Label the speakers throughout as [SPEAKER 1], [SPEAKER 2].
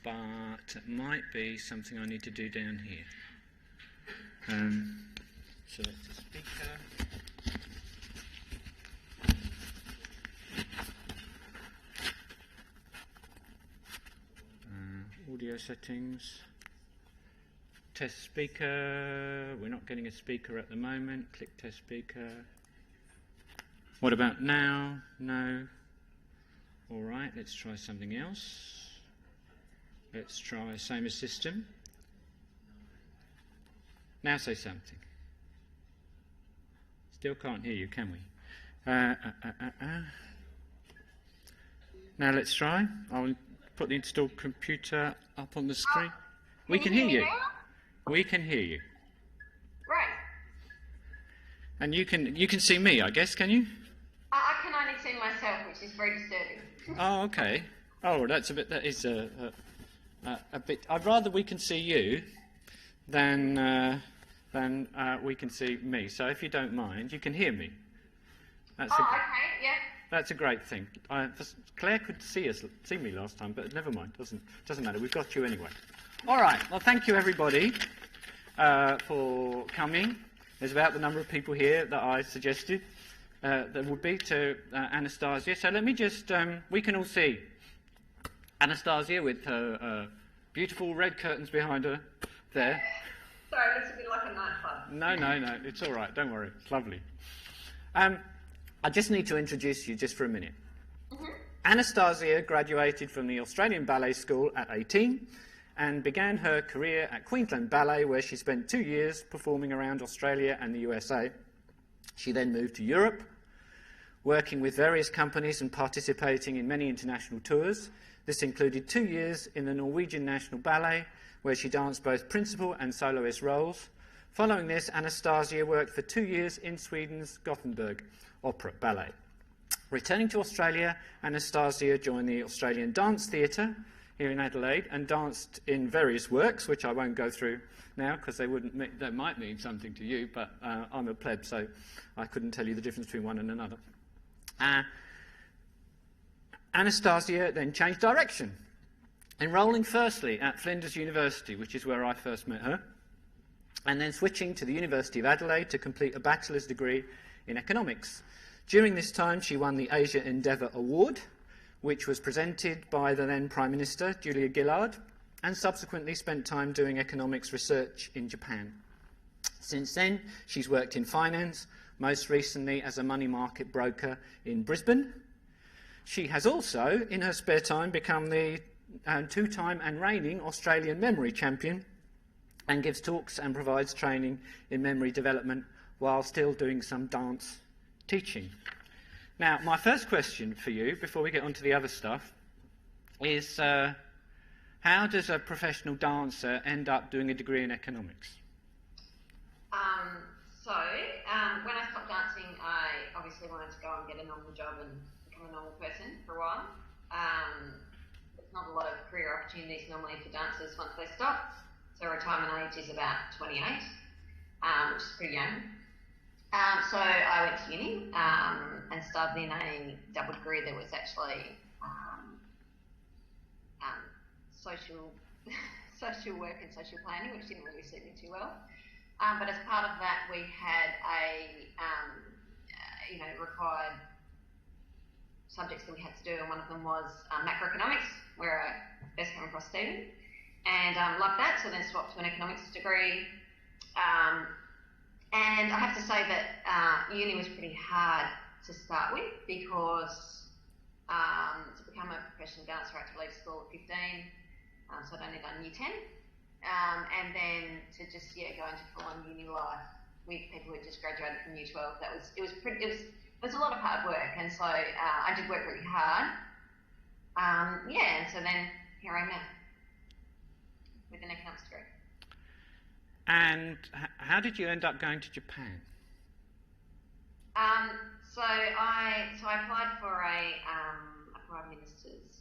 [SPEAKER 1] but it might be something I need to do down here. Select a speaker. Audio settings. Test speaker. We're not getting a speaker at the moment. Click test speaker. What about now? No. All right, let's try something else. Let's try same as system. Now say something. Still can't hear you, can we? Now let's try. I'll put the installed computer up on the screen. We can hear you. We can hear you.
[SPEAKER 2] Right.
[SPEAKER 1] And you can see me, I guess, can you?
[SPEAKER 2] I can only see myself, which is very disturbing.
[SPEAKER 1] Oh, okay. Oh, that is a bit. I'd rather we can see you than we can see me. So if you don't mind, you can hear me.
[SPEAKER 2] Okay, yeah.
[SPEAKER 1] That's a great thing. Claire could see me last time, but never mind. Doesn't matter. We've got you anyway. All right. Well, thank you everybody for coming. There's about the number of people here that I suggested there would be to Anastasia. So let me just. We can all see Anastasia with her beautiful red curtains behind her there.
[SPEAKER 2] Sorry, it looks a bit like a nightclub.
[SPEAKER 1] No. It's all right. Don't worry. It's lovely. I just need to introduce you just for a minute. Anastasia graduated from the Australian Ballet School at 18 and began her career at Queensland Ballet, where she spent 2 years performing around Australia and the USA. She then moved to Europe, working with various companies and participating in many international tours. This included 2 years in the Norwegian National Ballet, where she danced both principal and soloist roles. Following this, Anastasia worked for 2 years in Sweden's Gothenburg Opera Ballet. Returning to Australia, Anastasia joined the Australian Dance Theatre here in Adelaide and danced in various works, which I won't go through now because they might mean something to you, but I'm a pleb, so I couldn't tell you the difference between one and another. Anastasia then changed direction, enrolling firstly at Flinders University, which is where I first met her, and then switching to the University of Adelaide to complete a bachelor's degree in economics. During this time, she won the Asia Endeavour Award, which was presented by the then Prime Minister, Julia Gillard, and subsequently spent time doing economics research in Japan. Since then, she's worked in finance, most recently as a money market broker in Brisbane. She has also, in her spare time, become the two-time and reigning Australian memory champion and gives talks and provides training in memory development while still doing some dance teaching. Now, my first question for you, before we get on to the other stuff, is how does a professional dancer end up doing a degree in economics?
[SPEAKER 2] When I stopped dancing, I obviously wanted to go and get a normal job and become a normal person for a while. There's not a lot of career opportunities normally for dancers once they stop. So retirement age is about 28, which is pretty young. So I went to uni and started in a double degree that was actually social work and social planning, which didn't really suit me too well. But as part of that, we had required subjects that we had to do, and one of them was macroeconomics, where I first came across Stephen, and loved that. So then swapped to an economics degree. And I have to say that uni was pretty hard to start with because to become a professional dancer, I had to leave school at 15, so I'd only done year 10. And then to just go into full-on uni life with people who had just graduated from year 12, it was a lot of hard work, and so I did work really hard. And so then here I am now with an economics degree.
[SPEAKER 1] And how did you end up going to Japan?
[SPEAKER 2] So I applied for a Prime Minister's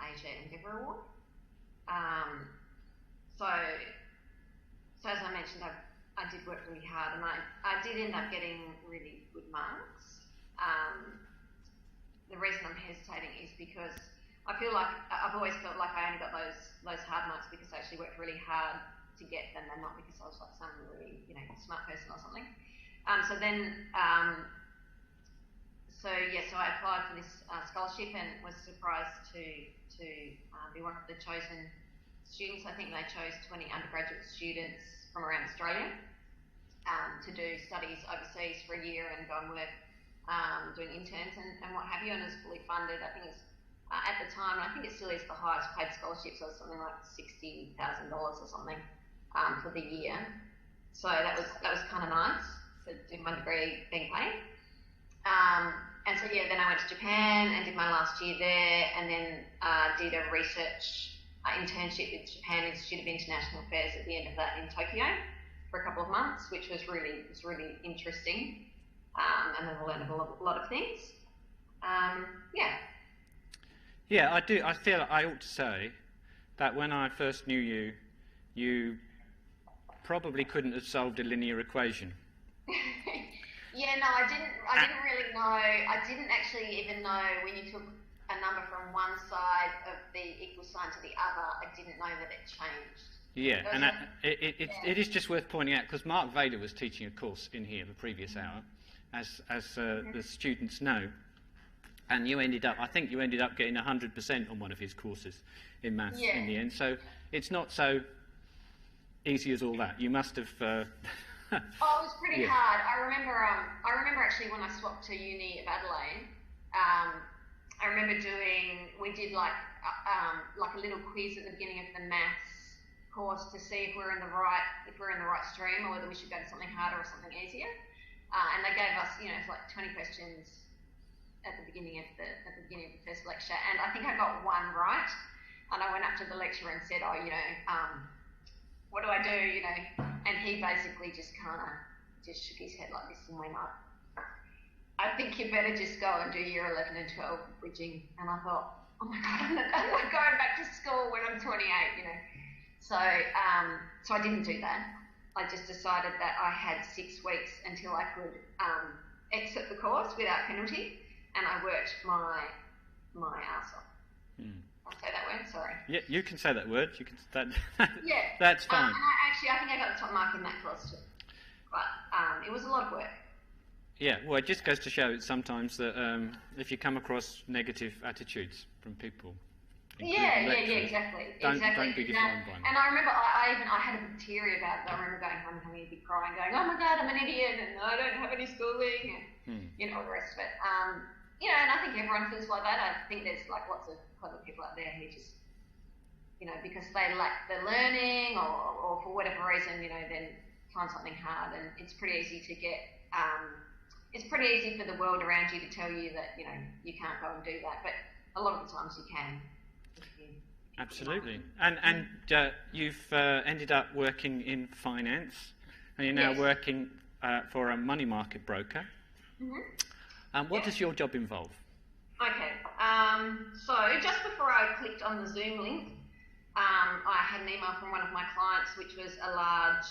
[SPEAKER 2] Asia Endeavour Award. So as I mentioned, I did work really hard, and I did end up getting really good marks. The reason I'm hesitating is because I feel like I've always felt like I only got those hard marks because I actually worked really hard to get them, and not because I was like some really smart person or something. So I applied for this scholarship and was surprised to be one of the chosen students. I think they chose 20 undergraduate students from around Australia to do studies overseas for a year and go and work doing interns and what have you, and it was fully funded. I think it's at the time, I think it still is the highest paid scholarship, so it's something like $60,000 or something for the year. So that was kind of nice to do my degree being paid. And so then I went to Japan and did my last year there, and then did a research internship with Japan Institute of International Affairs at the end of that in Tokyo for a couple of months, which was really interesting, and then I learned a lot of things.
[SPEAKER 1] Yeah, I do. I feel I ought to say that when I first knew you, you probably couldn't have solved a linear equation.
[SPEAKER 2] Yeah, no, I didn't really know. I didn't actually even know when you took a number from one side of the equal sign to the other. I didn't know that it changed.
[SPEAKER 1] Yeah, and it is just worth pointing out, because Mark Vader was teaching a course in here the previous hour, as the students know. And I think you ended up getting 100% on one of his courses in maths in the end. So it's not so easy as all that. You must have.
[SPEAKER 2] It was pretty hard. I remember actually when I swapped to uni of Adelaide. I remember we did like a little quiz at the beginning of the maths course to see if we're in the right stream, or whether we should go to something harder or something easier. And they gave us, it's like 20 questions at the beginning of the first lecture, and I think I got one right, and I went up to the lecturer and said, what do I do, and he basically just shook his head like this and went, I think you better just go and do year 11 and 12 bridging. And I thought, oh my God, I'm not going back to school when I'm 28, So I didn't do that. I just decided that I had 6 weeks until I could exit the course without penalty. And I worked my ass off. I'll say that word, sorry. Yeah,
[SPEAKER 1] you can say that word. You can.
[SPEAKER 2] Yeah.
[SPEAKER 1] That's fine.
[SPEAKER 2] And I think I got the top mark in that course too. But it was a lot of work.
[SPEAKER 1] Yeah, well, it just goes to show sometimes that if you come across negative attitudes from people.
[SPEAKER 2] Exactly.
[SPEAKER 1] Don't be defined by them.
[SPEAKER 2] And I remember I had a big teary about it. I remember going home and having a big cry and going, oh my God, I'm an idiot and I don't have any schooling and all the rest of it. And I think everyone feels like that. I think there's like lots of clever people out there who just, because they lack the learning or for whatever reason, then find something hard, and it's pretty easy to get, it's pretty easy for the world around you to tell you that, you can't go and do that, but a lot of the times you can.
[SPEAKER 1] Absolutely. And you've ended up working in finance, and you're now working for a money market broker. What does your job involve?
[SPEAKER 2] Okay, so just before I clicked on the Zoom link, I had an email from one of my clients, which was a large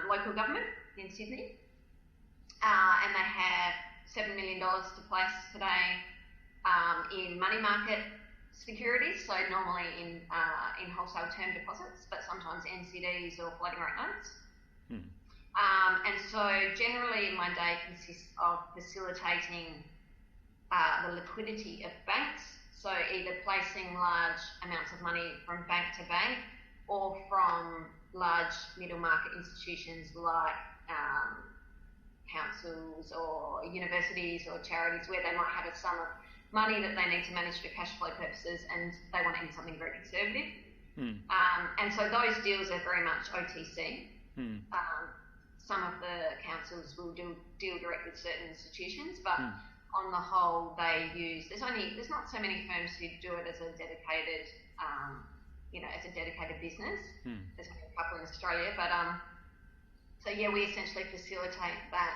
[SPEAKER 2] local government in Sydney, and they have $7 million to place today in money market securities, so normally in wholesale term deposits, but sometimes NCDs or floating rate notes. And so generally my day consists of facilitating the liquidity of banks, so either placing large amounts of money from bank to bank or from large middle market institutions like councils or universities or charities, where they might have a sum of money that they need to manage for cash flow purposes and they want it in something very conservative. And so those deals are very much OTC. Some of the councils will deal directly with certain institutions, but on the whole, they use. There's not so many firms who do it as a dedicated, as a dedicated business. There's only a couple in Australia, but so yeah, we essentially facilitate that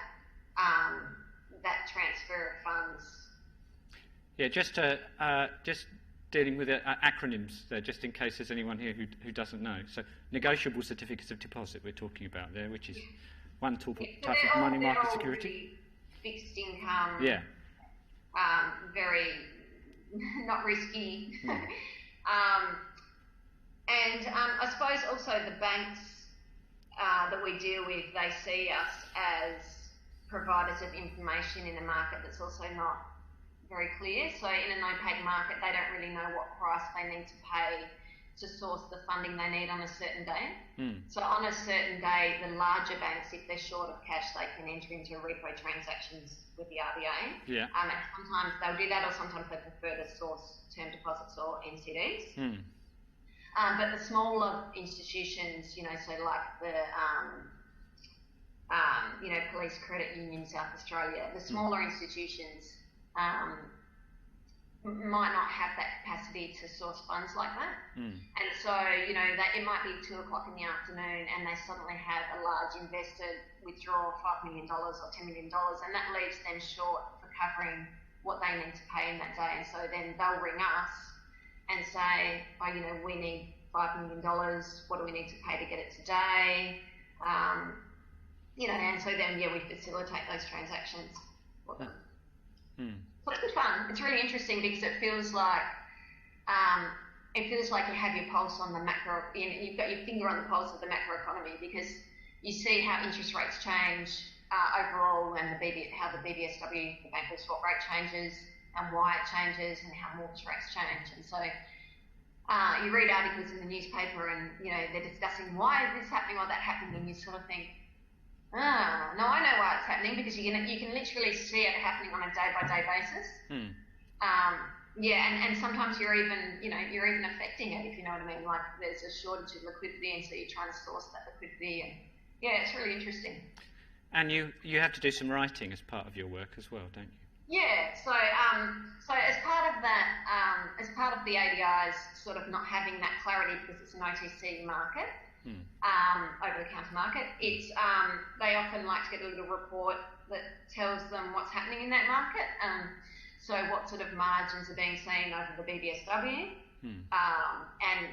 [SPEAKER 2] that transfer of funds.
[SPEAKER 1] Yeah, just dealing with acronyms there, just in case there's anyone here who doesn't know. So, negotiable certificates of deposit we're talking about there, which is one type of money market security.
[SPEAKER 2] Really fixed income.
[SPEAKER 1] Yeah.
[SPEAKER 2] Very not risky. I suppose also the banks that we deal with, they see us as providers of information in a market that's also not very clear. So in an opaque market, they don't really know what price they need to pay to source the funding they need on a certain day. So on a certain day, the larger banks, if they're short of cash, they can enter into repo transactions with the RBA.
[SPEAKER 1] Yeah.
[SPEAKER 2] And sometimes they'll do that, or sometimes they prefer to source term deposits or NCDs. But the smaller institutions, you know, so like the Police Credit Union South Australia, the smaller institutions might not have that capacity to source funds like that. And so, you know, that it might be 2 o'clock in the afternoon and they suddenly have a large investor withdraw $5 million or $10 million, and that leaves them short for covering what they need to pay in that day. And so then they'll ring us and say, oh, you know, we need $5 million, what do we need to pay to get it today? You know, and so then, yeah, we facilitate those transactions for them. So it's good fun. It's really interesting because it feels like you have your pulse on the macro, you've got your finger on the pulse of the macroeconomy, because you see how interest rates change overall, and how the BBSW, the bank swap rate, changes, and why it changes, and how mortgage rates change. And so you read articles in the newspaper, and you know they're discussing why is this happening or that happening, and you sort of think, no, I know why it's happening, because you can literally see it happening on a day-by-day basis. And sometimes you're even affecting it, if you know what I mean. Like there's a shortage of liquidity, and so you're trying to source that liquidity, and yeah, it's really interesting. And
[SPEAKER 1] you have to do some writing as part of your work as well, don't you?
[SPEAKER 2] Yeah. So as part of that, as part of the ADI's sort of not having that clarity because it's an OTC market. Over-the-counter market, it's they often like to get a little report that tells them what's happening in that market. So what sort of margins are being seen over the BBSW, and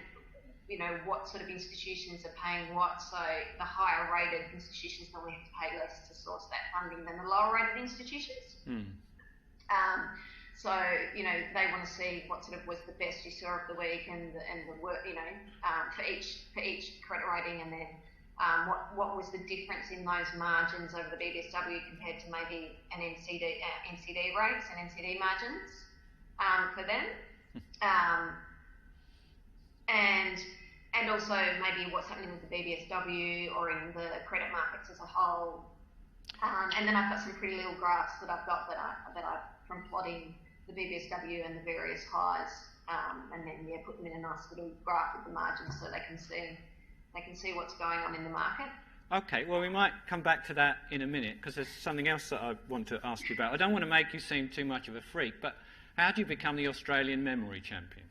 [SPEAKER 2] you know what sort of institutions are paying what. So the higher-rated institutions normally have to pay less to source that funding than the lower-rated institutions. So, you know, they want to see what sort of was the best you saw of the week and the work, you know, for each credit rating, and then what was the difference in those margins over the BBSW compared to maybe an NCD rates and NCD margins for them, and also maybe what's happening with the BBSW or in the credit markets as a whole. And then I've got some pretty little graphs that I've got that I from plotting the BBSW and the various highs, and then put them in a nice little graph with the margins so they can see what's going on in the market.
[SPEAKER 1] Okay, well we might come back to that in a minute, because there's something else that I want to ask you about. I don't want to make you seem too much of a freak, but how do you become the Australian memory champion?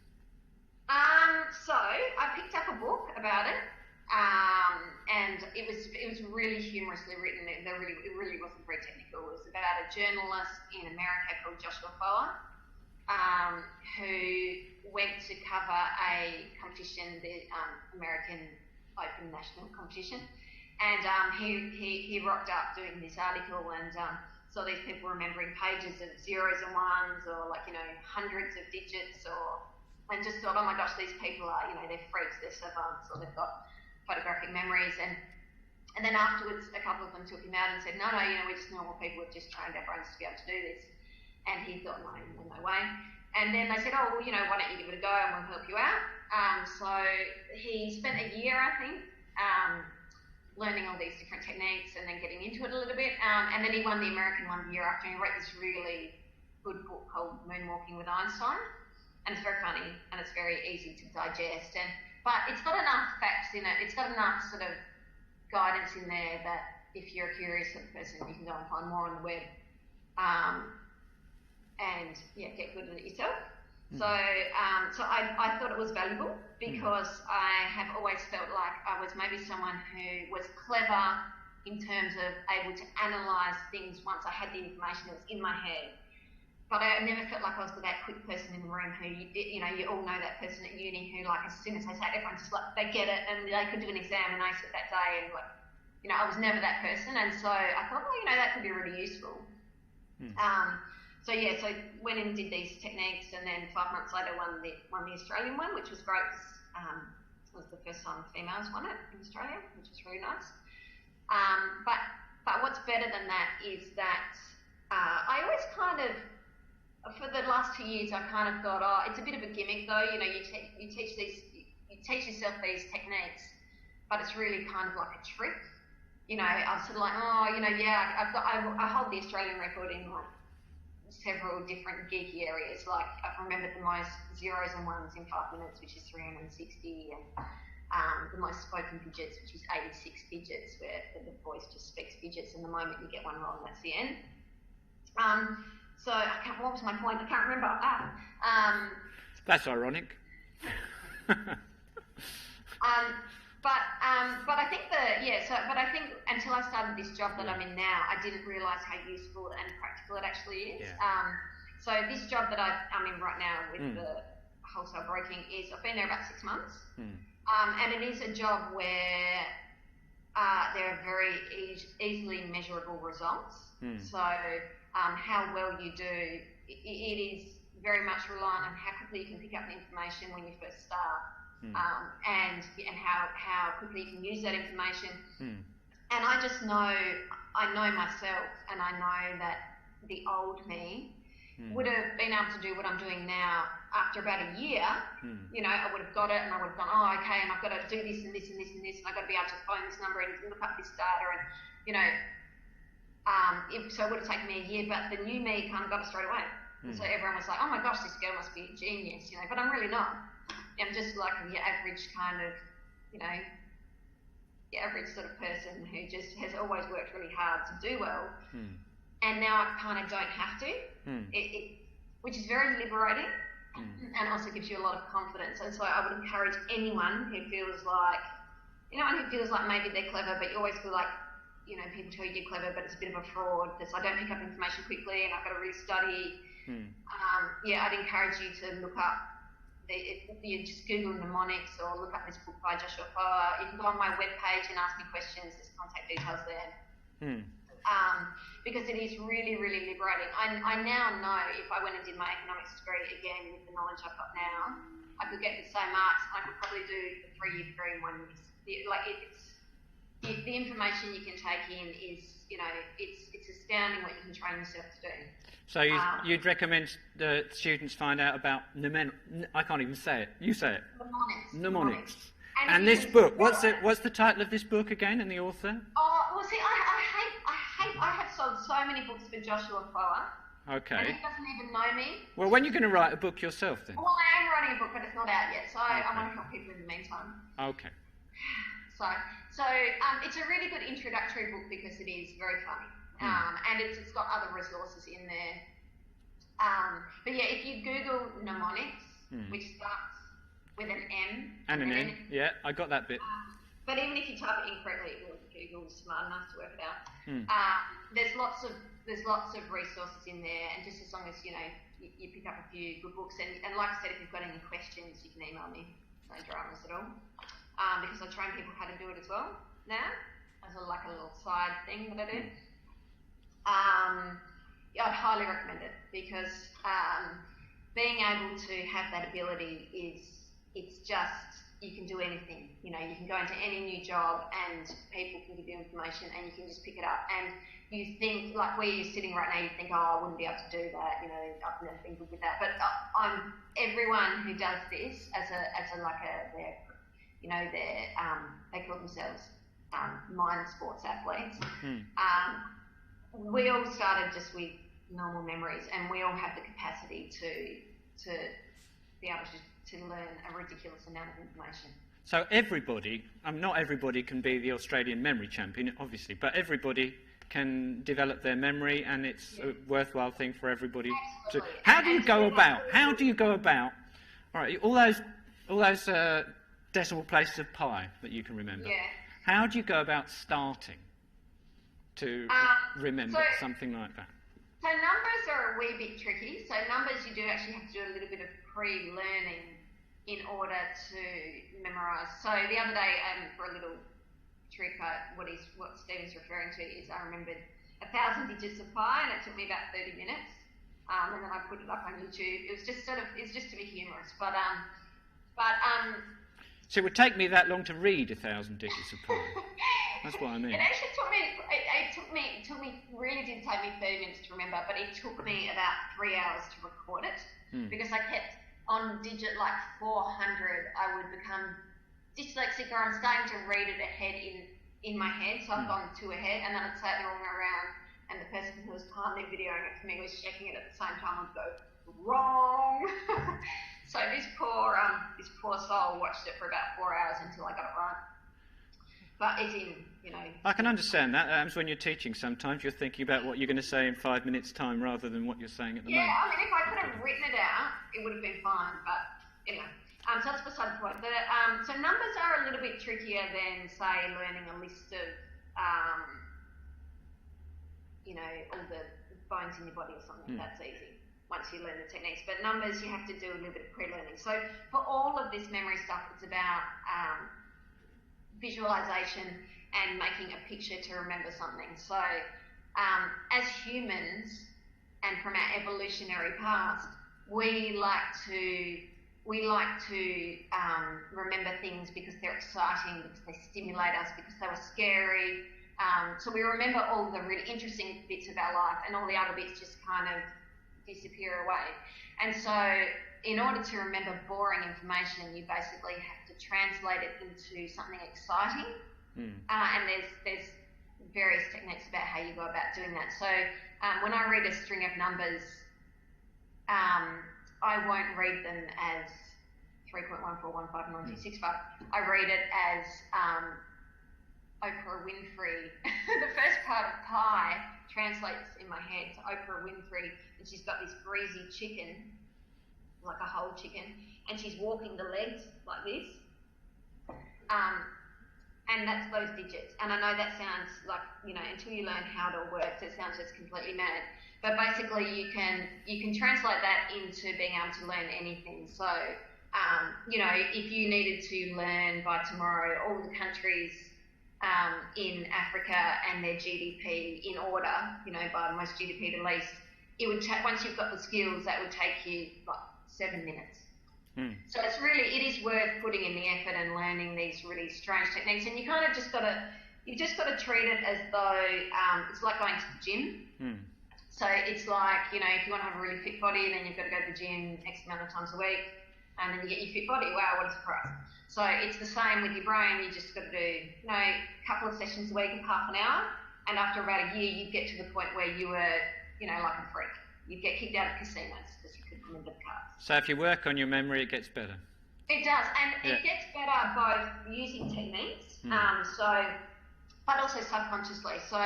[SPEAKER 2] So I picked up a book about it, and it was really humorously written. It really wasn't very technical. It was about a journalist in America called Joshua Foer, who went to cover a competition, the American Open National Competition, and he rocked up doing this article, and saw these people remembering pages of zeros and ones, or like, you know, hundreds of digits, and just thought, oh my gosh, these people are, you know, they're freaks, they're savants, or they've got photographic memories. And then afterwards, a couple of them took him out and said, no, you know, we're just normal people, we've just trained our brains to be able to do this. And he thought, no way. And then they said, oh, well, you know, why don't you give it a go and we'll help you out. So he spent a year, I think, learning all these different techniques and then getting into it a little bit. And then he won the American one the year after, and he wrote this really good book called Moonwalking with Einstein. And it's very funny, and it's very easy to digest. But it's got enough facts in it, it's got enough sort of guidance in there that if you're a curious person, you can go and find more on the web, and get good at it yourself. So I thought it was valuable because I have always felt like I was maybe someone who was clever in terms of able to analyse things once I had the information that was in my head. But I never felt like I was that quick person in the room who, you know, you all know that person at uni who, like, as soon as they say it, everyone just, like, they get it, and they could do an exam and ace it that day, and, like, you know, I was never that person. And so I thought, well, you know, that could be really useful. So went in and did these techniques, and then 5 months later won the Australian one, which was great. It was the first time females won it in Australia, which was really nice. But what's better than that is that I always kind of, for the last 2 years, I kind of thought, oh, it's a bit of a gimmick though. You know, you teach yourself these techniques, but it's really kind of like a trick. You know, I was sort of like, oh, you know, yeah, I hold the Australian record in like several different geeky areas. Like I've remembered the most zeros and ones in 5 minutes, which is 360, and the most spoken digits, which is 86 digits, where the voice just speaks digits, and the moment you get one wrong, that's the end. So what was my point? I can't remember.
[SPEAKER 1] That's ironic.
[SPEAKER 2] But I think but I think until I started this job that I'm in now, I didn't realise how useful and practical it actually is.
[SPEAKER 1] Yeah.
[SPEAKER 2] So this job that I'm in right now with the wholesale broking is, I've been there about 6 months, and it is a job where there are very easily measurable results. So how well you do, it is very much reliant on how quickly you can pick up the information when you first start. And how quickly you can use that information. And I just know, I know myself, and I know that the old me would have been able to do what I'm doing now after about a year. You know, I would have got it, and I would have gone, oh, okay, and I've got to do this and this and this and this, and I've got to be able to phone this number and look up this data, and, you know, so it would have taken me a year, but the new me kind of got it straight away. And so everyone was like, oh my gosh, this girl must be a genius, you know, but I'm really not. I'm just like your average kind of, you know, your average sort of person who just has always worked really hard to do well. And now I kind of don't have to, which is very liberating, and also gives you a lot of confidence. And so I would encourage anyone who feels like, anyone who feels like maybe they're clever, but you always feel like, you know, people tell you you're clever, but it's a bit of a fraud. I don't pick up information quickly, and I've got to really study. I'd encourage you to look up. You just Google mnemonics or look up this book by Joshua Foer. You can go on my webpage and ask me questions. There's contact details there. Because it is really, really liberating. I now know if I went and did my economics degree again with the knowledge I've got now, I could get the same marks. I could probably do the 3-year degree in 1 year. The information you can take in is, you know, it's astounding what you can train yourself to do.
[SPEAKER 1] So you'd recommend that students find out about I can't even say it. You say it. Mnemonics. And this book, what's the title of this book again, and the author?
[SPEAKER 2] Oh, well, see, I have sold so many books for Joshua Foer.
[SPEAKER 1] Okay.
[SPEAKER 2] And he doesn't even know me.
[SPEAKER 1] Well, when are you going to write a book yourself then?
[SPEAKER 2] Well, I am writing a book, but it's not out yet, so I want to help people in the meantime.
[SPEAKER 1] Okay.
[SPEAKER 2] So it's a really good introductory book because it is very funny. And it's got other resources in there. But yeah, if you Google mnemonics, which starts with an M.
[SPEAKER 1] And an N, yeah, I got that bit.
[SPEAKER 2] But even if you type it incorrectly, Google's smart enough to work it out. There's lots of resources in there, and just as long as, you know, you pick up a few good books, and like I said, if you've got any questions, you can email me. No dramas at all. Because I train people how to do it as well now, as a little side thing that I do. I'd highly recommend it because being able to have that ability it's just, you can do anything. You know, you can go into any new job and people can give you information and you can just pick it up. And you think, like where you're sitting right now, you think, oh, I wouldn't be able to do that. You know, I've never been good with that. But everyone who does this they call themselves mind sports athletes. We all started just with normal memories, and we all have the capacity to be able to learn a ridiculous amount of information.
[SPEAKER 1] So everybody, not everybody can be the Australian memory champion, obviously, but everybody can develop their memory, and it's a worthwhile thing for everybody.
[SPEAKER 2] Absolutely.
[SPEAKER 1] How do you go about? All right, all those decimal places of pi that you can remember.
[SPEAKER 2] Yeah.
[SPEAKER 1] How do you go about starting to remember something like that?
[SPEAKER 2] So numbers are a wee bit tricky. So numbers, you do actually have to do a little bit of pre-learning in order to memorise. So the other day, for a little trick, what Stephen's referring to is I remembered 1,000 digits of pi, and it took me about 30 minutes. and then I put it up on YouTube. It was just it's just to be humorous,
[SPEAKER 1] So it would take me that long to read 1,000 digits of pi. That's what I mean.
[SPEAKER 2] It actually took me, really did take me 30 minutes to remember, but it took me about 3 hours to record it because I kept on digit like 400, I would become dyslexic, or I'm starting to read it ahead in my head, so I've gone 2 ahead, and then I'd say it the wrong way around, and the person who was kindly videoing it for me was checking it at the same time and go, wrong. So this poor soul watched it for about 4 hours until I got it right. But it's in,
[SPEAKER 1] I can understand that. That happens when you're teaching sometimes. You're thinking about what you're going to say in 5 minutes' time rather than what you're saying at the moment.
[SPEAKER 2] Yeah, I mean, if I could have written it out, it would have been fine. But anyway, so that's beside the point. But, so numbers are a little bit trickier than, say, learning a list of, all the bones in your body or something. That's easy once you learn the techniques. But numbers, you have to do a little bit of pre-learning. So for all of this memory stuff, it's about visualization and making a picture to remember something. So as humans, and from our evolutionary past, we like to remember things because they're exciting, because they stimulate us, because they were scary. So we remember all the really interesting bits of our life, and all the other bits just kind of disappear away. And so in order to remember boring information, you basically have to translate it into something exciting. And there's various techniques about how you go about doing that. So when I read a string of numbers, I won't read them as 3.14159265. I read it as Oprah Winfrey. The first part of pi translates in my head to Oprah Winfrey, and she's got this greasy chicken, like a whole chicken, and she's walking the legs like this. And that's those digits. And I know that sounds like, until you learn how it all works, it sounds just completely mad. But basically you can translate that into being able to learn anything. So, if you needed to learn by tomorrow all the countries in Africa and their GDP in order, by most GDP to least, it would once you've got the skills, that would take you like 7 minutes. So it is worth putting in the effort and learning these really strange techniques. And you kind of just got to treat it as though it's like going to the gym. So it's like, if you want to have a really fit body, then you've got to go to the gym X amount of times a week, and then you get your fit body. Wow, what a surprise. So it's the same with your brain. You just got to do, a couple of sessions a week of half an hour, and after about a year, you get to the point where you were, like a freak. You get kicked out of casinos because you couldn't remember the cards.
[SPEAKER 1] So if you work on your memory, it gets better.
[SPEAKER 2] It does, and it gets better both using techniques, but also subconsciously. So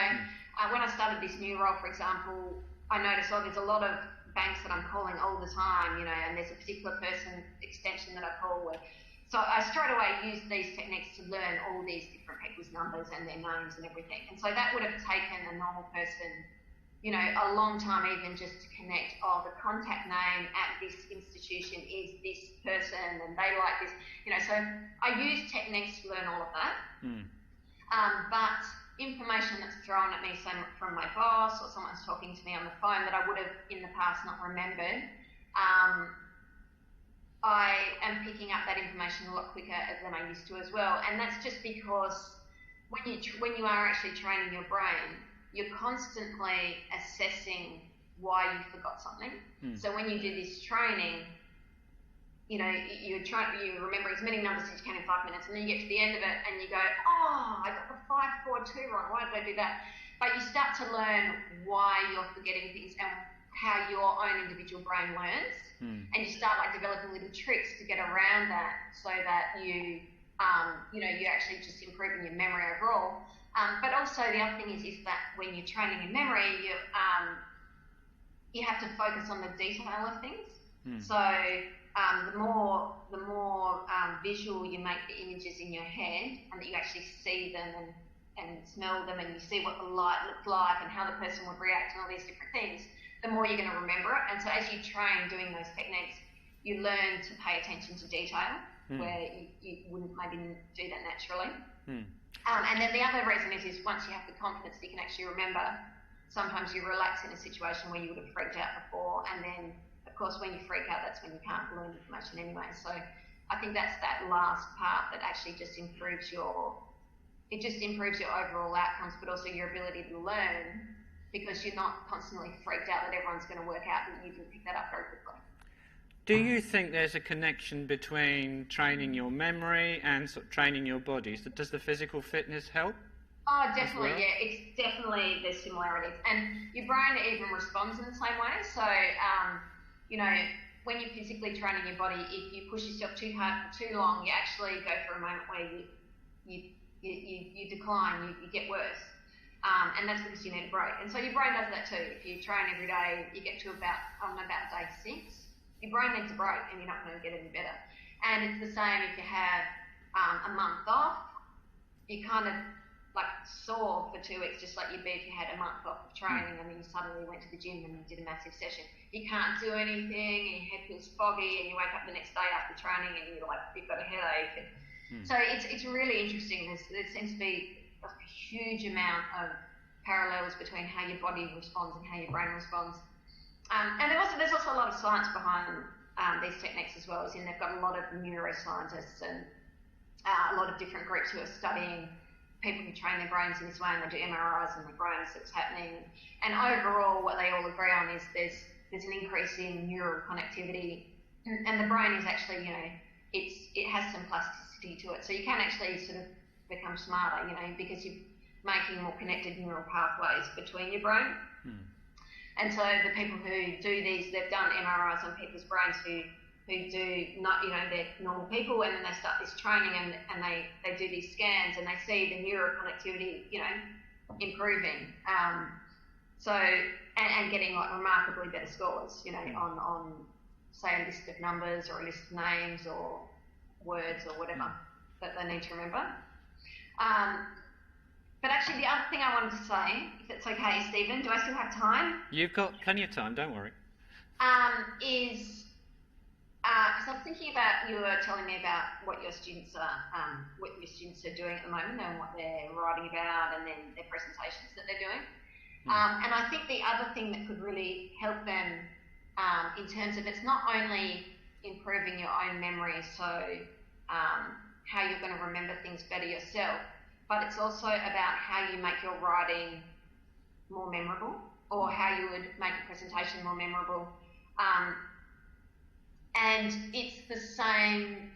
[SPEAKER 2] when I started this new role, for example, I noticed, there's a lot of banks that I'm calling all the time, and there's a particular person extension that I call with. So I straight away used these techniques to learn all these different people's numbers and their names and everything. And so that would have taken a normal person, a long time even just to connect, the contact name at this institution is this person and they like this, so I use techniques to learn all of that. But information that's thrown at me from my boss, or someone's talking to me on the phone that I would have in the past not remembered, I am picking up that information a lot quicker than I used to as well. And that's just because when you are actually training your brain, you're constantly assessing why you forgot something. So when you do this training, you're remembering as many numbers as you can in 5 minutes, and then you get to the end of it and you go, I got the 542 wrong, why did I do that? But you start to learn why you're forgetting things and how your own individual brain learns, and you start developing little tricks to get around that, so that you're actually just improving your memory overall. But also the other thing is that when you're training in memory, you have to focus on the detail of things. So the more visual you make the images in your head, and that you actually see them and smell them, and you see what the light looks like and how the person would react and all these different things, the more you're going to remember it. And so as you train doing those techniques, you learn to pay attention to detail where you wouldn't maybe do that naturally. And then the other reason is once you have the confidence that you can actually remember sometimes you relax in a situation where you would have freaked out before, and then, of course, when you freak out, that's when you can't learn information anyway. So I think that's that last part that actually just improves your overall outcomes, but also your ability to learn, because you're not constantly freaked out that everyone's going to work out, that you can pick that up very quickly.
[SPEAKER 1] Do you think there's a connection between training your memory and sort of training your body? So does the physical fitness help?
[SPEAKER 2] Oh, definitely,
[SPEAKER 1] well?
[SPEAKER 2] yeah. It's definitely, there's similarities. And your brain even responds in the same way. So, you know, when you're physically training your body, if you push yourself too hard for too long, you actually go through a moment where you decline, you get worse. And that's because you need a break. And so your brain does that too. If you train every day, you get to about day 6, your brain needs a break and you're not going to get any better. And it's the same if you have a month off, you kind of like sore for 2 weeks, just like you'd be if you had a month off of training and then you suddenly went to the gym and you did a massive session. You can't do anything and your head feels foggy and you wake up the next day after training and you've got a headache. So it's really interesting. There seems to be a huge amount of parallels between how your body responds and how your brain responds. And there's also a lot of science behind these techniques as well, as in they've got a lot of neuroscientists and a lot of different groups who are studying people who train their brains in this way, and they do MRIs in their brains, so it's happening. And overall, what they all agree on is there's an increase in neural connectivity, and the brain is actually, you know, it has some plasticity to it, so you can actually sort of become smarter, you know, because you're making more connected neural pathways between your brain. And so the people who do these, they've done MRIs on people's brains who do not, you know, they're normal people, and then they start this training and they do these scans and they see the neural connectivity, you know, improving. And getting like remarkably better scores, you know, on say a list of numbers or a list of names or words or whatever that they need to remember. But actually, the other thing I wanted to say, if it's okay, Stephen, do I still have time?
[SPEAKER 1] You've got plenty of time, don't worry.
[SPEAKER 2] Is because I was thinking about, you were telling me about what your students are doing at the moment and what they're writing about, and then their presentations that they're doing. And I think the other thing that could really help them in terms of, it's not only improving your own memory, so how you're going to remember things better yourself, but it's also about how you make your writing more memorable, or how you would make a presentation more memorable. And it's the same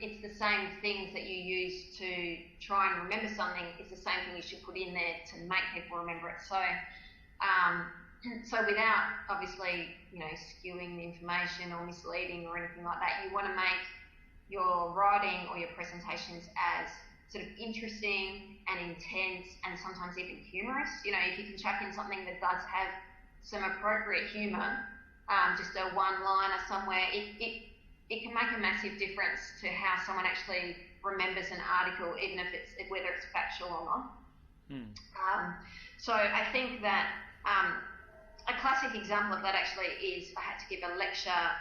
[SPEAKER 2] things that you use to try and remember something. It's the same thing you should put in there to make people remember it. So, so without obviously, you know, skewing the information or misleading or anything like that, you want to make your writing or your presentations as sort of interesting and intense and sometimes even humorous. You know, if you can chuck in something that does have some appropriate humour, just a one-liner somewhere, it can make a massive difference to how someone actually remembers an article, even if it's, whether it's factual or not. So I think that a classic example of that actually is, I had to give a lecture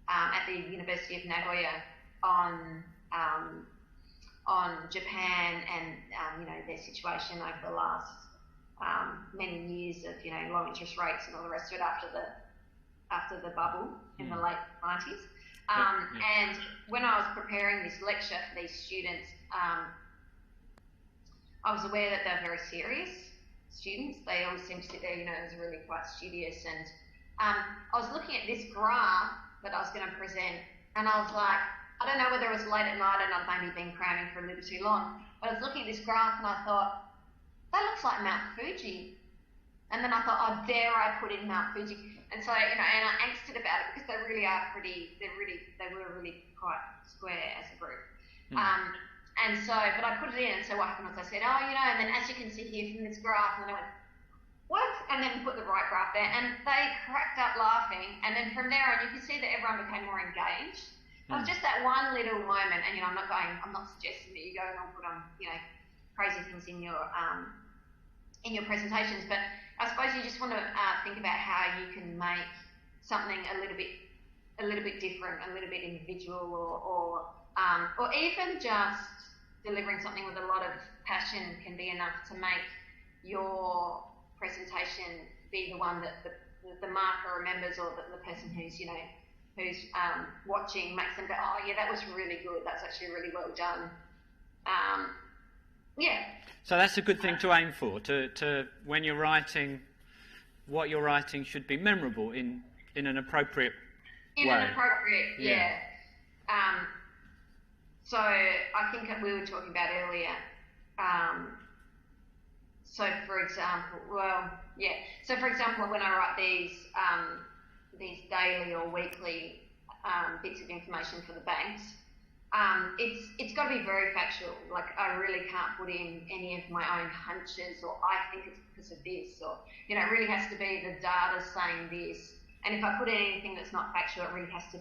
[SPEAKER 2] at the University of Nagoya on Japan and you know, their situation over the last many years of, you know, low interest rates and all the rest of it after the bubble in the late 90s. And when I was preparing this lecture for these students, I was aware that they were very serious students. They always seemed to sit there, you know, it was really quite studious. And I was looking at this graph that I was going to present, and I was like, I don't know whether it was late at night and I'd maybe been cramming for a little too long, but I was looking at this graph and I thought, that looks like Mount Fuji. And then I thought, oh, dare I put in Mount Fuji? And so, you know, and I angsted about it because they really are they were really quite square as a group. And so, but I put it in, and so what happened was I said, oh, you know, and then as you can see here from this graph, and then I went, what? And then put the right graph there, and they cracked up laughing, and then from there on, you could see that everyone became more engaged. It was just that one little moment, and, you know, I'm not suggesting that you go and all put on, you know, crazy things in your presentations, but I suppose you just want to think about how you can make something a little bit different, a little bit individual, or even just delivering something with a lot of passion can be enough to make your presentation be the one that the marker remembers, or the person who's watching makes them go, oh yeah, that was really good. That's actually really well done. Yeah.
[SPEAKER 1] So that's a good thing to aim for. To when you're writing, what you're writing should be memorable in an appropriate way.
[SPEAKER 2] In an appropriate, yeah. So I think we were talking about earlier. So for example, when I write these daily or weekly bits of information for the banks, it's got to be very factual. Like, I really can't put in any of my own hunches, or I think it's because of this, or it really has to be the data saying this. And if I put in anything that's not factual, I really have to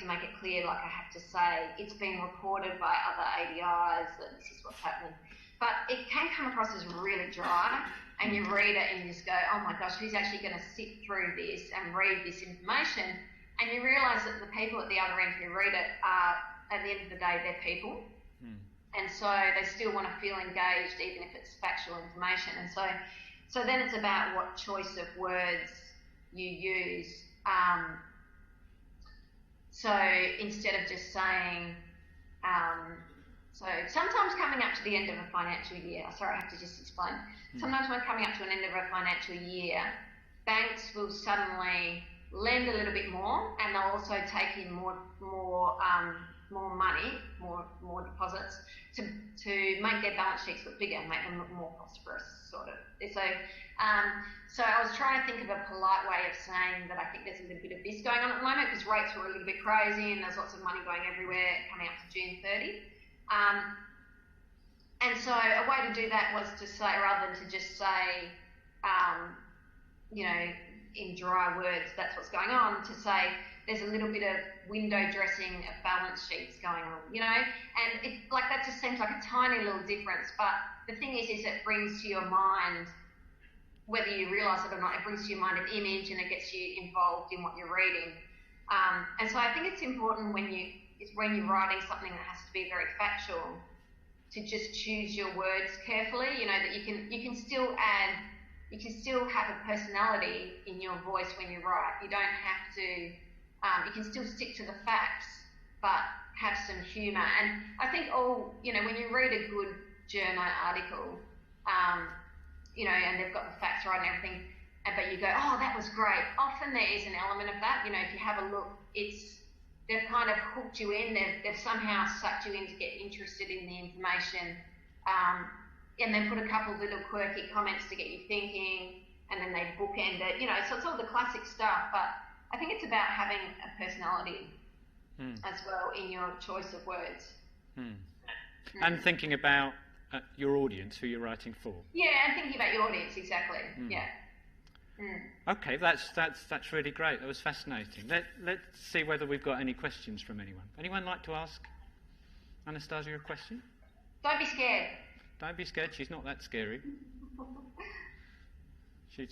[SPEAKER 2] make it clear. Like, I have to say it's been reported by other ADIs that this is what's happening. But it can come across as really dry, and you read it and you just go, oh my gosh, who's actually going to sit through this and read this information? And you realise that the people at the other end who read it are, at the end of the day, they're people. And so they still want to feel engaged, even if it's factual information. And so then it's about what choice of words you use. So instead of just saying, so sometimes coming up to the end of a financial year, sorry, I have to just explain. Sometimes when coming up to an end of a financial year, banks will suddenly lend a little bit more, and they'll also take in more money, more deposits to make their balance sheets look bigger and make them look more prosperous, sort of. So I was trying to think of a polite way of saying that I think there's a little bit of this going on at the moment, because rates were a little bit crazy and there's lots of money going everywhere coming up to June 30. And so a way to do that was to say, rather than to just say, in dry words, that's what's going on, to say there's a little bit of window dressing of balance sheets going on, and it, like, that just seems like a tiny little difference. But the thing is it brings to your mind, whether you realise it or not, it brings to your mind an image, and it gets you involved in what you're reading. And so I think it's important when you're writing something that has to be very factual, to just choose your words carefully. That you can still have a personality in your voice when you write. You don't have to. You can still stick to the facts, but have some humour. And I think when you read a good journal article, and they've got the facts right and everything, but you go, oh, that was great. Often there is an element of that. If you have a look, they've kind of hooked you in. They've somehow sucked you in to get interested in the information. And they put a couple of little quirky comments to get you thinking, and then they bookend it. So it's all the classic stuff. But I think it's about having a personality as well in your choice of words.
[SPEAKER 1] And thinking about your audience, who you're writing for. Yeah,
[SPEAKER 2] and thinking about your audience, exactly. Yeah.
[SPEAKER 1] Okay, that's really great. That was fascinating. Let's see whether we've got any questions from anyone. Anyone like to ask Anastasia a question?
[SPEAKER 2] Don't be scared.
[SPEAKER 1] Don't be scared. She's not that scary. She's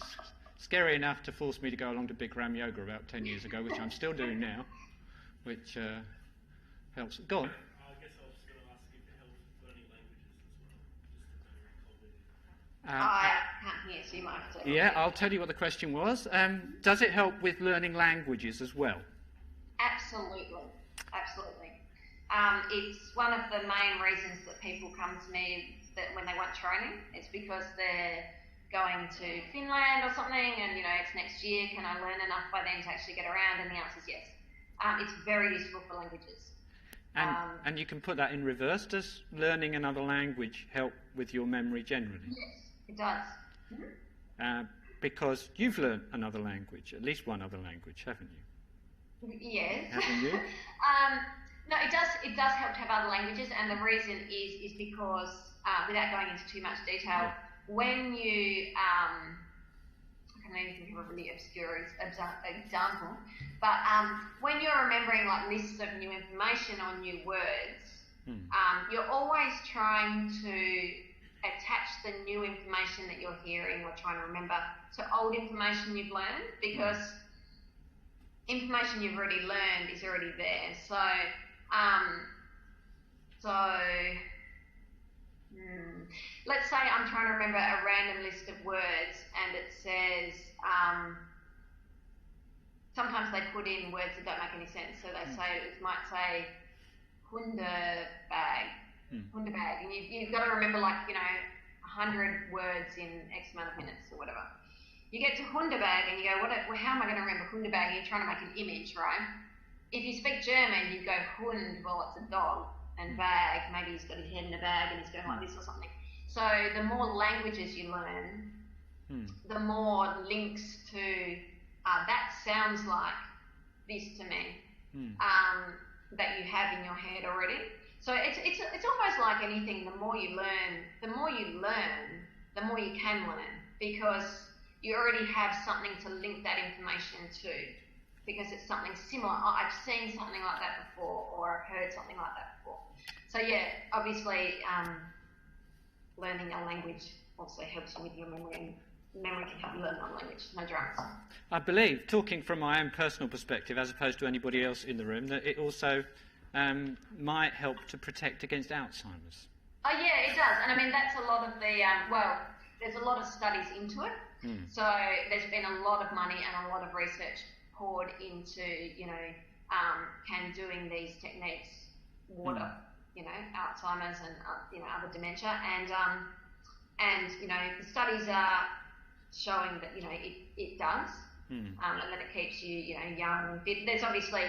[SPEAKER 1] scary enough to force me to go along to Bikram yoga about 10 years ago, which I'm still doing now, which helps. Go on.
[SPEAKER 3] I guess I was just going to ask if it helps with learning languages as well.
[SPEAKER 2] I can't hear, so you might have to.
[SPEAKER 1] Yeah, I'll tell you what the question was. Does it help with learning languages as well?
[SPEAKER 2] Absolutely. It's one of the main reasons that people come to me that when they want training. It's because they're going to Finland or something, and it's next year. Can I learn enough by then to actually get around? And the answer is yes. It's very useful for languages.
[SPEAKER 1] And you can put that in reverse. Does learning another language help with your memory generally?
[SPEAKER 2] Yes, it does.
[SPEAKER 1] Because you've learned another language, at least one other language, haven't you?
[SPEAKER 2] Yes.
[SPEAKER 1] Haven't you?
[SPEAKER 2] No, it does help to have other languages, and the reason is because, without going into too much detail, when you, I can even think of a really obscure example, but when you're remembering like lists of new information or new words, you're always trying to attach the new information that you're hearing or trying to remember to old information you've learned, because information you've already learned is already there. So Let's say I'm trying to remember a random list of words and it says, sometimes they put in words that don't make any sense. So they say, it might say, Hundebag, Hundebag. And you've got to remember, like, 100 words in X amount of minutes or whatever. You get to Hundebag and you go, how am I going to remember Hundebag? And you're trying to make an image, right? If you speak German, you go Hund, well, it's a dog, and bag, maybe he's got his head in a bag and he's going like this or something. So the more languages you learn, the more links to that sounds like this to me that you have in your head already. So it's almost like anything. The more you learn, the more you can learn, because you already have something to link that information to, because it's something similar. Oh, I've seen something like that before, or I've heard something like that before. So yeah, obviously learning a language also helps you with your memory, and memory can help you learn another language, no dramas.
[SPEAKER 1] I believe, talking from my own personal perspective as opposed to anybody else in the room, that it also might help to protect against Alzheimer's.
[SPEAKER 2] Oh yeah, it does. And I mean, that's a lot of the, there's a lot of studies into it. So there's been a lot of money and a lot of research poured into, can doing these techniques water, Alzheimer's and, other dementia. And the studies are showing that, it does, and that it keeps you, young and fit. There's obviously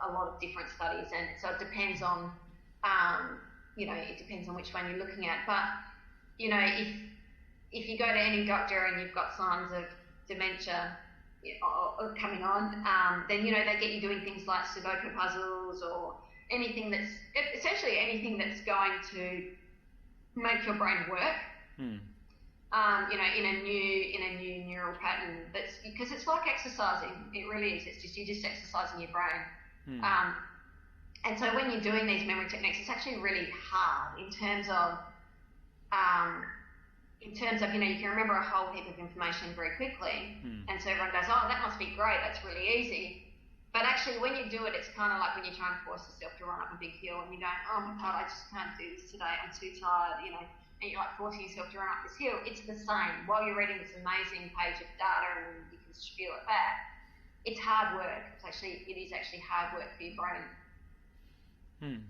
[SPEAKER 2] a lot of different studies, and so it depends on, it depends on which one you're looking at. But, if you go to any doctor and you've got signs of dementia or coming on, then, they get you doing things like Sudoku puzzles or anything that's, essentially anything that's going to make your brain work, in a new neural pattern. That's because it's like exercising. It really is. You're just exercising your brain. And so when you're doing these memory techniques, it's actually really hard in terms of, you can remember a whole heap of information very quickly, and so everyone goes, oh, that must be great, that's really easy. But actually, when you do it, it's kind of like when you're trying to force yourself to run up a big hill, and you're going, oh my God, I just can't do this today, I'm too tired, and you're like forcing yourself to run up this hill. It's the same. While you're reading this amazing page of data and you can spew it back, it's hard work. It is actually hard work for your brain.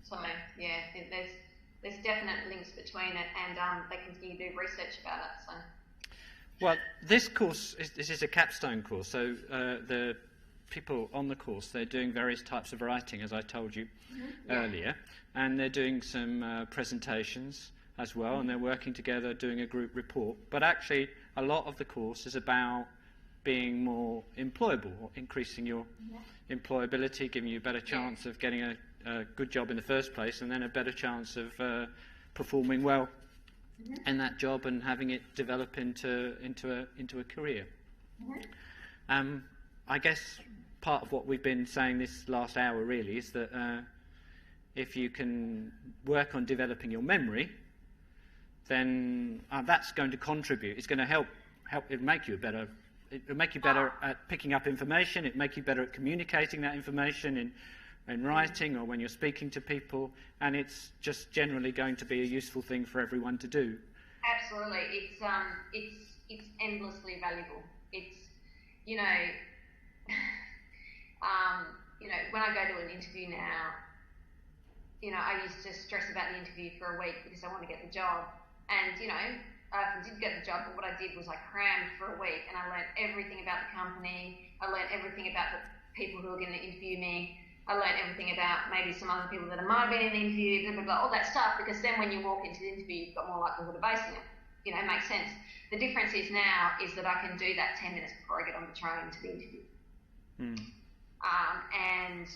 [SPEAKER 2] So yeah, there's definite links between it, and they continue to do research about it. So.
[SPEAKER 1] Well, this course is a capstone course, so the people on the course, they're doing various types of writing, as I told you earlier, and they're doing some presentations as well, and they're working together doing a group report. But actually, a lot of the course is about being more employable, or increasing your employability, giving you a better chance of getting a good job in the first place, and then a better chance of performing well in that job and having it develop into a career. I guess part of what we've been saying this last hour really is that if you can work on developing your memory, then that's going to contribute. It's going to help it make you better. It'll make you better at picking up information. It'll make you better at communicating that information in writing or when you're speaking to people, and it's just generally going to be a useful thing for everyone to do.
[SPEAKER 2] Absolutely, it's endlessly valuable. It's when I go to an interview now, I used to stress about the interview for a week because I want to get the job, and I often did get the job, but what I did was I crammed for a week and I learned everything about the company. I learned everything about the people who are going to interview me. I learned everything about maybe some other people that might have been in the interview, blah, blah, blah, all that stuff, because then when you walk into the interview, you've got more likelihood of acing it. It makes sense. The difference is now is that I can do that 10 minutes before I get on the train to the interview. And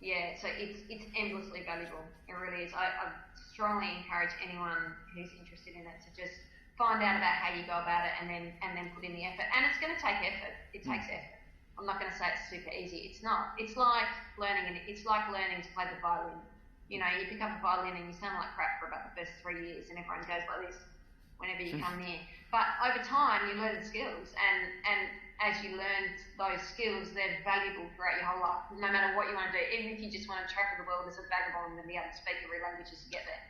[SPEAKER 2] yeah, so it's endlessly valuable. It really is. I strongly encourage anyone who's interested in it to just find out about how you go about it and then put in the effort. And it's going to take effort. It takes effort. I'm not going to say it's super easy. It's not. It's like learning to play the violin. You pick up a violin and you sound like crap for about the first 3 years, and everyone goes like this whenever you come near. But over time, you learn the skills, and as you learn those skills, they're valuable throughout your whole life, no matter what you want to do. Even if you just want to travel the world as a vagabond and be able to speak every language as you get there,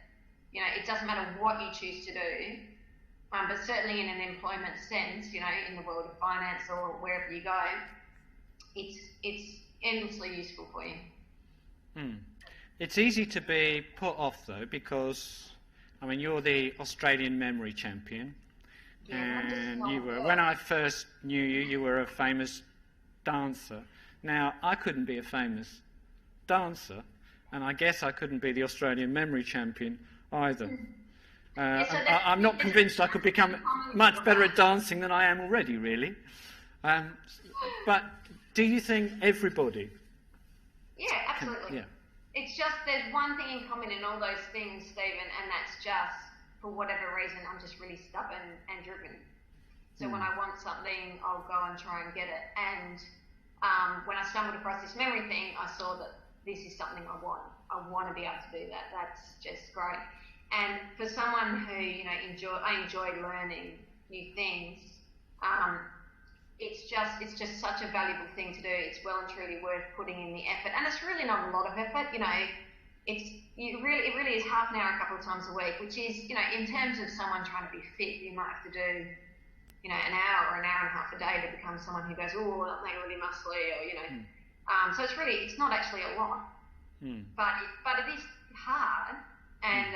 [SPEAKER 2] You know, it doesn't matter what you choose to do, but certainly in an employment sense, you know, in the world of finance or wherever you go, it's endlessly useful for you.
[SPEAKER 1] It's easy to be put off though, because I mean you're the Australian memory champion, and you were, when I first knew you, you were a famous dancer. Now I couldn't be a famous dancer, and I guess I couldn't be the Australian memory champion either. I'm not convinced I could become much better at dancing than I am already, really. But do you think everybody?
[SPEAKER 2] Yeah, absolutely.
[SPEAKER 1] Yeah.
[SPEAKER 2] It's just there's one thing in common in all those things, Stephen, and that's just, for whatever reason, I'm just really stubborn and driven. So when I want something, I'll go and try and get it. And when I stumbled across this memory thing, I saw that this is something I want. I want to be able to do that. That's just great. And for someone who, you know, I enjoy learning new things. It's just such a valuable thing to do. It's well and truly worth putting in the effort, and it's really not a lot of effort. You know, it really is half an hour a couple of times a week, which is, you know, in terms of someone trying to be fit, you might have to do, you know, an hour or an hour and a half a day to become someone who goes, oh, I'm really muscly, or, you know. So it's not actually a lot, but it is hard, and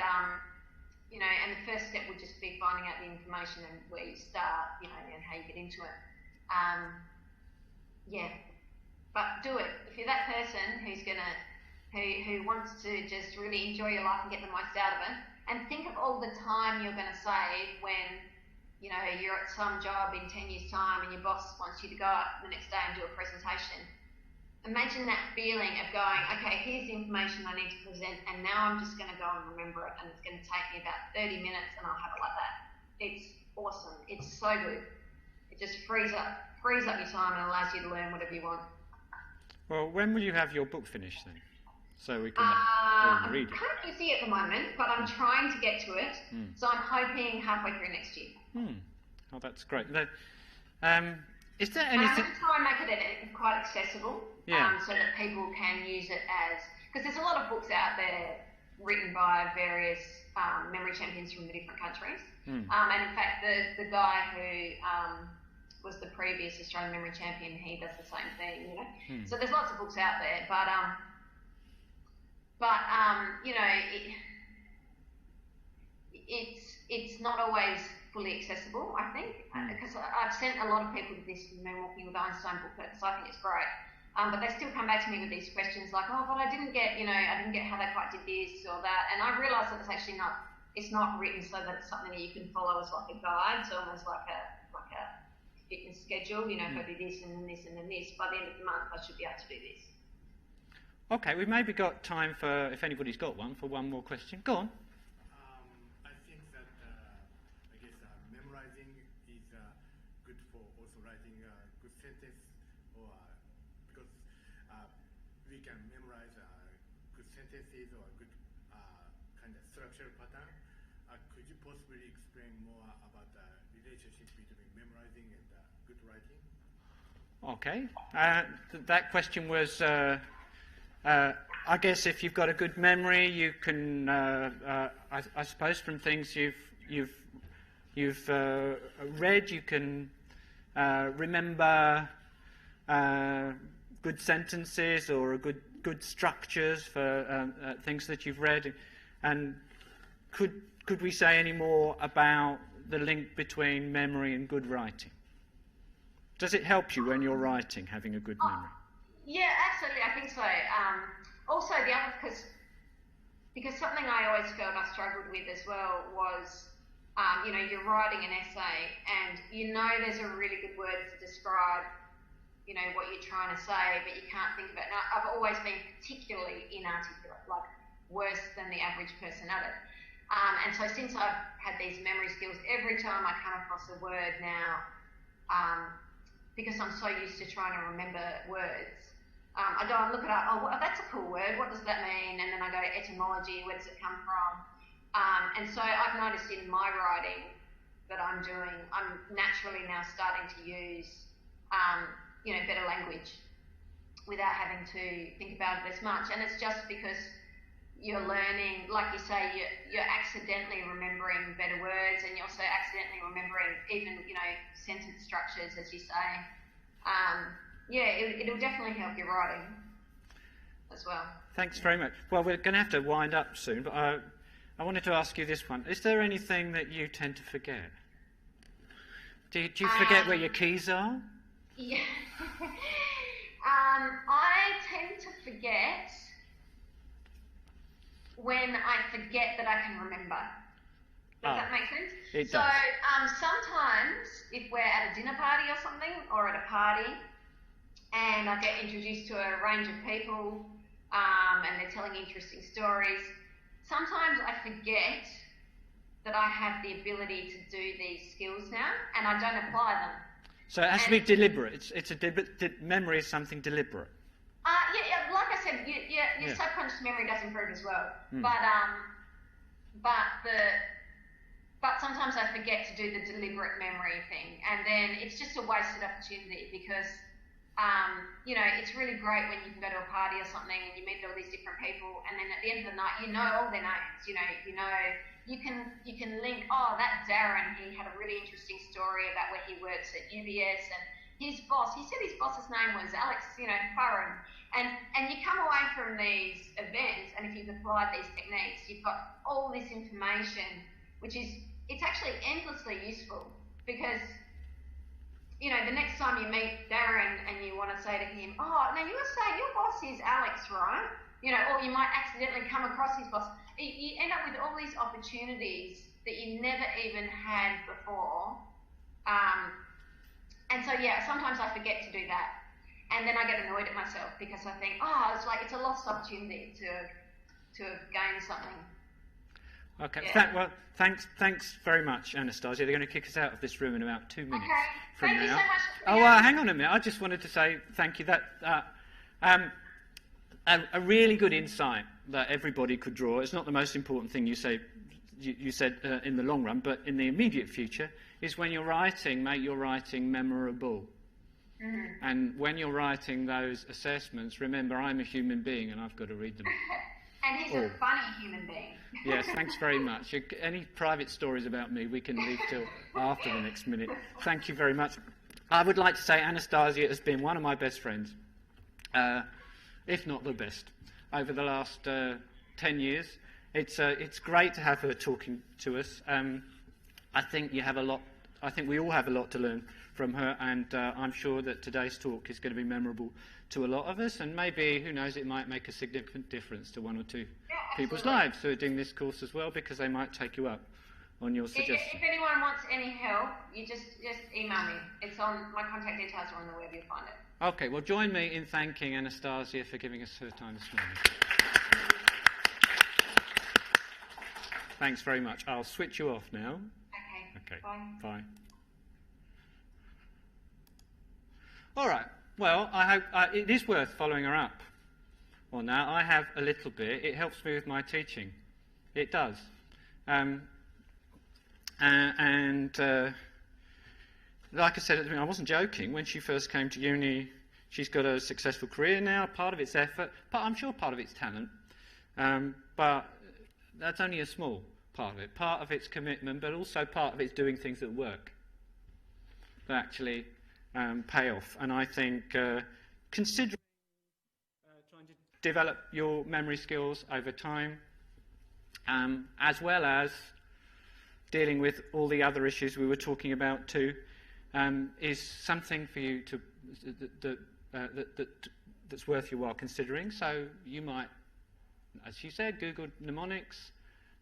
[SPEAKER 2] you know, and the first step would just be finding out the information and where you start, you know, and how you get into it. Yeah, but do it. If you're that person who wants to just really enjoy your life and get the most out of it, and think of all the time you're going to save when, you know, you're at some job in 10 years' time and your boss wants you to go up the next day and do a presentation. Imagine that feeling of going, okay, here's the information I need to present, and now I'm just going to go and remember it, and it's going to take me about 30 minutes, and I'll have it like that. It's awesome. It's so good. It just frees up your time and allows you to learn whatever you want.
[SPEAKER 1] Well, when will you have your book finished then? So we can read it.
[SPEAKER 2] I'm kind of busy at the moment, but I'm trying to get to it. So I'm hoping halfway through next year.
[SPEAKER 1] Oh, that's great. Is there anything?
[SPEAKER 2] I'm going to try and make it quite accessible, so that people can use it as, because there's a lot of books out there written by various memory champions from the different countries. And in fact, the guy who was the previous Australian memory champion, he does the same thing, you know. So there's lots of books out there, but you know, it's not always fully accessible, I think, because I've sent a lot of people to this Men Walking with Einstein book, so I think it's great. But they still come back to me with these questions like, oh, but I didn't get how they quite did this or that, and I realised that it's not written so that it's something that you can follow as like a guide, so almost like a fitness schedule. You know, if I do this and then this and then this, by the end of the month I should be able to do this.
[SPEAKER 1] Okay, we've maybe got time for, if anybody's got one, for one more question. Go on.
[SPEAKER 3] I think that I guess memorizing is good for also writing good sentence, or because we can memorize good sentences or good kind of structure pattern. Could you possibly explain more about the relationship between memorizing and good writing?
[SPEAKER 1] Okay. That question was, I guess, if you've got a good memory, you can, I suppose, from things you've read, you can remember good sentences or good structures for things that you've read. And could we say any more about the link between memory and good writing? Does it help you when you're writing, having a good memory?
[SPEAKER 2] Yeah, absolutely. I think so. Also, the other, because something I always felt I struggled with as well was, you know, you're writing an essay and you know there's a really good word to describe, you know, what you're trying to say, but you can't think of it. Now, I've always been particularly inarticulate, like worse than the average person at it. And so since I've had these memory skills, every time I come across a word now, because I'm so used to trying to remember words, I go and look it up. Oh, well, that's a cool word. What does that mean? And then I go etymology. Where does it come from? And so I've noticed in my writing that I'm naturally now starting to use, you know, better language without having to think about it as much. And it's just because you're learning, like you say, you're accidentally remembering better words, and you're also accidentally remembering even, you know, sentence structures, as you say. It'll definitely help your writing as well.
[SPEAKER 1] Thanks very much. Well, we're going to have to wind up soon, but I wanted to ask you this one. Is there anything that you tend to forget? Do you forget where your keys are?
[SPEAKER 2] Yeah. I tend to forget when I forget that I can remember. Does that make sense?
[SPEAKER 1] It
[SPEAKER 2] does.
[SPEAKER 1] So
[SPEAKER 2] sometimes if we're at a dinner party or something, or at a party, and I get introduced to a range of people, and they're telling interesting stories, sometimes I forget that I have the ability to do these skills now, and I don't apply them.
[SPEAKER 1] So it has to be deliberate. Memory is something deliberate.
[SPEAKER 2] Like I said, your subconscious memory does improve as well.
[SPEAKER 1] Mm.
[SPEAKER 2] But sometimes I forget to do the deliberate memory thing, and then it's just a wasted opportunity because you know, it's really great when you can go to a party or something and you meet all these different people, and then at the end of the night you know all their names. You can link, oh, that Darren, he had a really interesting story about where he works at UBS, and his boss, he said his boss's name was Alex, Farron. And you come away from these events, and if you've applied these techniques, you've got all this information, it's actually endlessly useful, because, you know, the next time you meet Darren and you want to say to him, oh, now you were saying your boss is Alex, right? You know, or you might accidentally come across his boss. You end up with all these opportunities that you never even had before. And so, sometimes I forget to do that. And then I get annoyed at myself because I think, it's a lost opportunity to have gained something.
[SPEAKER 1] Okay.
[SPEAKER 2] Yeah.
[SPEAKER 1] Well, thanks very much, Anastasia. They're going to kick us out of this room in about 2 minutes from
[SPEAKER 2] thank
[SPEAKER 1] now.
[SPEAKER 2] You so much.
[SPEAKER 1] Hang on a minute. I just wanted to say thank you. A really good insight that everybody could draw. It's not the most important thing you said in the long run, but in the immediate future, is when you're writing, make your writing memorable. Mm-hmm. And when you're writing those assessments, remember, I'm a human being and I've got to read them.
[SPEAKER 2] And he's a funny human being.
[SPEAKER 1] Yes, thanks very much. Any private stories about me, we can leave till after the next minute. Thank you very much. I would like to say Anastasia has been one of my best friends, if not the best, over the last 10 years. It's great to have her talking to us. I think we all have a lot to learn from her, and I'm sure that today's talk is going to be memorable to a lot of us, and maybe, who knows, it might make a significant difference to one or two people's lives who are doing this course as well, because they might take you up on your suggestions.
[SPEAKER 2] If anyone wants any help, you just email me. It's on my contact details are on the web. You'll find it.
[SPEAKER 1] Okay, well, join me in thanking Anastasia for giving us her time this morning. Thanks very much. I'll switch you off now.
[SPEAKER 2] Okay.
[SPEAKER 1] Bye. All right. Well, I hope it is worth following her up on that. I have a little bit. It helps me with my teaching. It does. Like I said at the beginning, I wasn't joking. When she first came to uni, she's got a successful career now. Part of it's effort, but I'm sure part of it's talent. But that's only a small part of it. Part of it's commitment, but also part of it's doing things that work, that actually pay off. And I think considering trying to develop your memory skills over time, as well as dealing with all the other issues we were talking about too, is something for you to that's worth your while considering. So you might, as she said, Google mnemonics,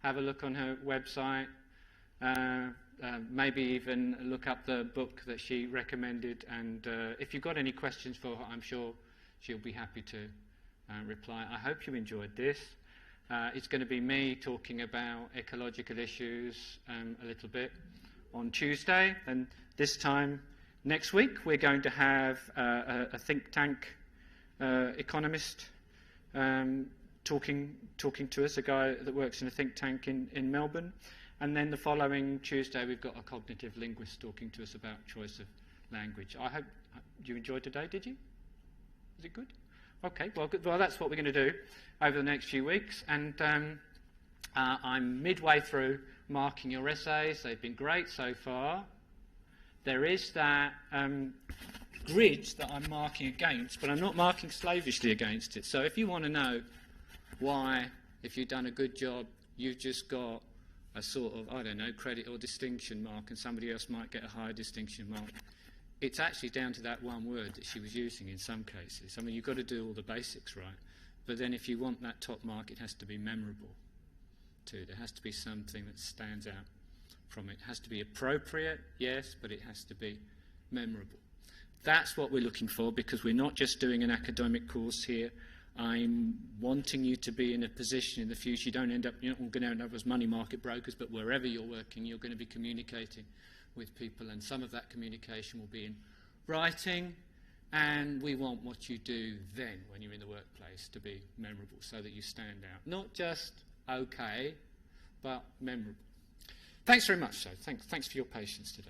[SPEAKER 1] have a look on her website, maybe even look up the book that she recommended, and if you've got any questions for her, I'm sure she'll be happy to reply. I hope you enjoyed this. It's going to be me talking about ecological issues a little bit on Tuesday, and this time next week we're going to have a think tank economist talking to us, a guy that works in a think tank in Melbourne. And then the following Tuesday, we've got a cognitive linguist talking to us about choice of language. I hope you enjoyed today, did you? Was it good? Okay, well, good. Well, that's what we're going to do over the next few weeks. And I'm midway through marking your essays. They've been great so far. There is that grid that I'm marking against, but I'm not marking slavishly against it. So if you want to know why, if you've done a good job, you've just got a sort of, I don't know, credit or distinction mark, and somebody else might get a higher distinction mark, it's actually down to that one word that she was using in some cases. I mean, you've got to do all the basics right. But then if you want that top mark, it has to be memorable too. There has to be something that stands out from it. It has to be appropriate, yes, but it has to be memorable. That's what we're looking for, because we're not just doing an academic course here. I'm wanting you to be in a position in the future. You're not going to end up as money market brokers, but wherever you're working, you're going to be communicating with people, and some of that communication will be in writing, and we want what you do then when you're in the workplace to be memorable so that you stand out. Not just okay, but memorable. Thanks very much, so thanks for your patience today.